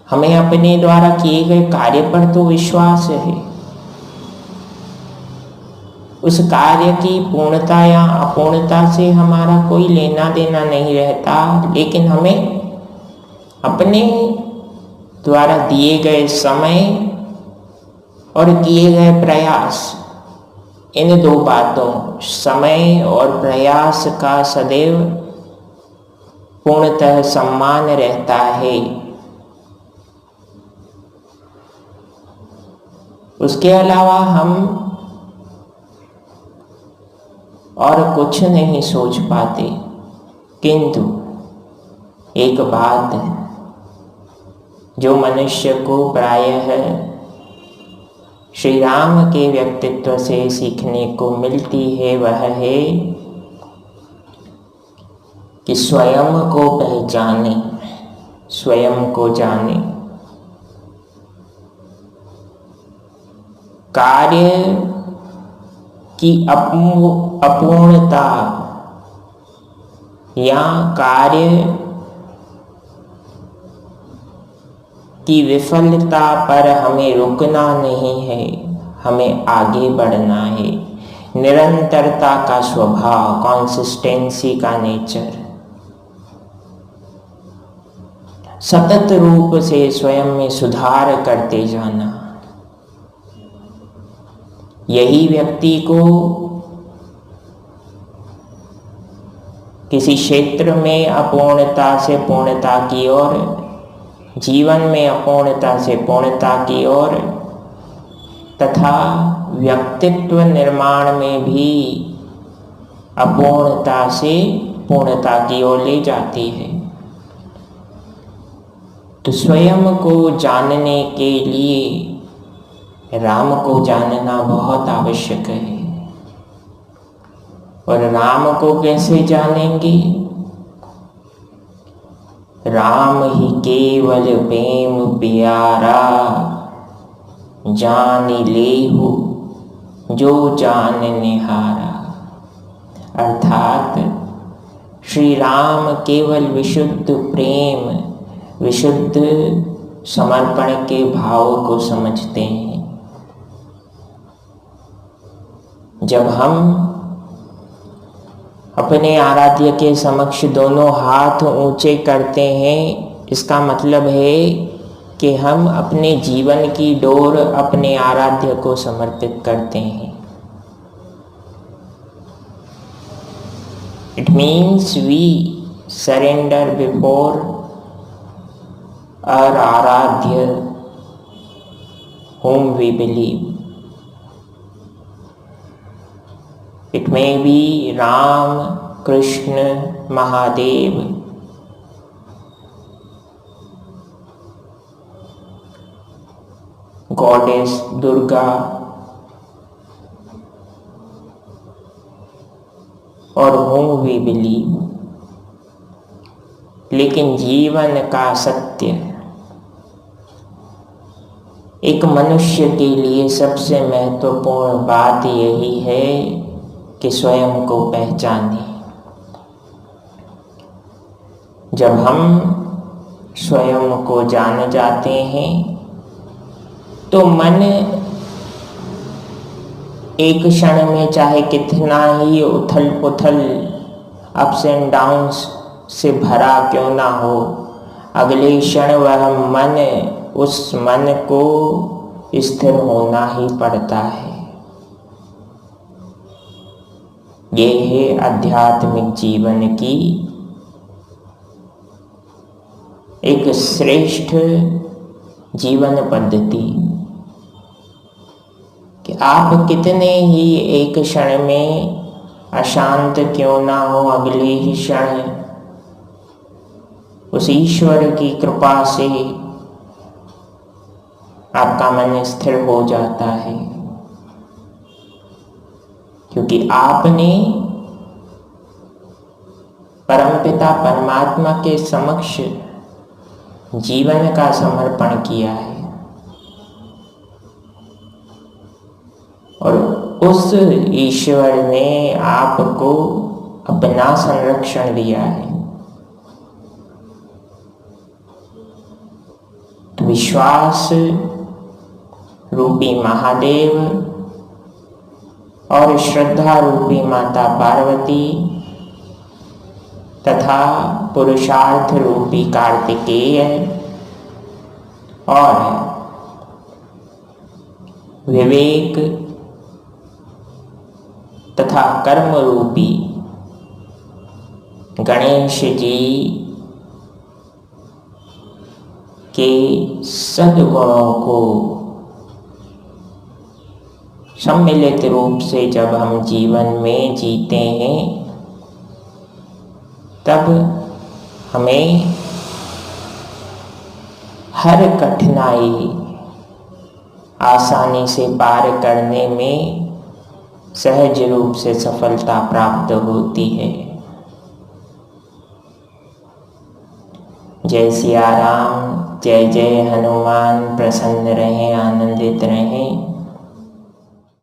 हमें अपने द्वारा किए गए कार्य पर तो विश्वास है, उस कार्य की पूर्णता या अपूर्णता से हमारा कोई लेना देना नहीं रहता, लेकिन हमें अपने द्वारा दिए गए समय और किए गए प्रयास, इन दो बातों, समय और प्रयास का सदैव पूर्णतः सम्मान रहता है। उसके अलावा हम और कुछ नहीं सोच पाते। किंतु एक बात है जो मनुष्य को प्रायः श्री राम के व्यक्तित्व से सीखने को मिलती है, वह है कि स्वयं को पहचाने, स्वयं को जाने। कार्य की अपूर्णता या कार्य की विफलता पर हमें रुकना नहीं है, हमें आगे बढ़ना है। निरंतरता का स्वभाव, कंसिस्टेंसी का नेचर, सतत रूप से स्वयं में सुधार करते जाना, यही व्यक्ति को किसी क्षेत्र में अपूर्णता से पूर्णता की ओर, जीवन में अपूर्णता से पूर्णता की ओर तथा व्यक्तित्व निर्माण में भी अपूर्णता से पूर्णता की ओर ले जाती है। तो स्वयं को जानने के लिए राम को जानना बहुत आवश्यक है। और राम को कैसे जानेंगे? राम ही केवल प्रेम प्यारा, जान लेहु जो जान निहारा। अर्थात श्री राम केवल विशुद्ध प्रेम, विशुद्ध समर्पण के भाव को समझते हैं। जब हम अपने आराध्य के समक्ष दोनों हाथ ऊंचे करते हैं, इसका मतलब है कि हम अपने जीवन की डोर अपने आराध्य को समर्पित करते हैं। It means we surrender before our आराध्य whom we believe. It may be Ram, Krishna, Mahadev, Goddess Durga, or whom we believe. लेकिन जीवन का सत्य, एक मनुष्य के लिए सबसे महत्वपूर्ण बात यही है कि स्वयं को पहचाने। जब हम स्वयं को जान जाते हैं तो मन एक क्षण में चाहे कितना ही उथल पुथल, अप्स एंड डाउन्स से भरा क्यों ना हो, अगले क्षण वह मन, उस मन को स्थिर होना ही पड़ता है। ये है आध्यात्मिक जीवन की एक श्रेष्ठ जीवन पद्धति कि आप कितने ही एक क्षण में अशांत क्यों ना हो, अगले ही क्षण उस ईश्वर की कृपा से आपका मन स्थिर हो जाता है, क्योंकि आपने परमपिता परमात्मा के समक्ष जीवन का समर्पण किया है और उस ईश्वर ने आपको अपना संरक्षण दिया है। तो विश्वास रूपी महादेव और श्रद्धा रूपी माता पार्वती तथा पुरुषार्थ रूपी कार्तिकेय और विवेक तथा कर्म रूपी गणेश जी के सद्गुणों को सम्मिलित रूप से जब हम जीवन में जीते हैं तब हमें हर कठिनाई आसानी से पार करने में सहज रूप से सफलता प्राप्त होती है। जय सिया राम, जय जय हनुमान। प्रसन्न रहें, आनंदित रहें।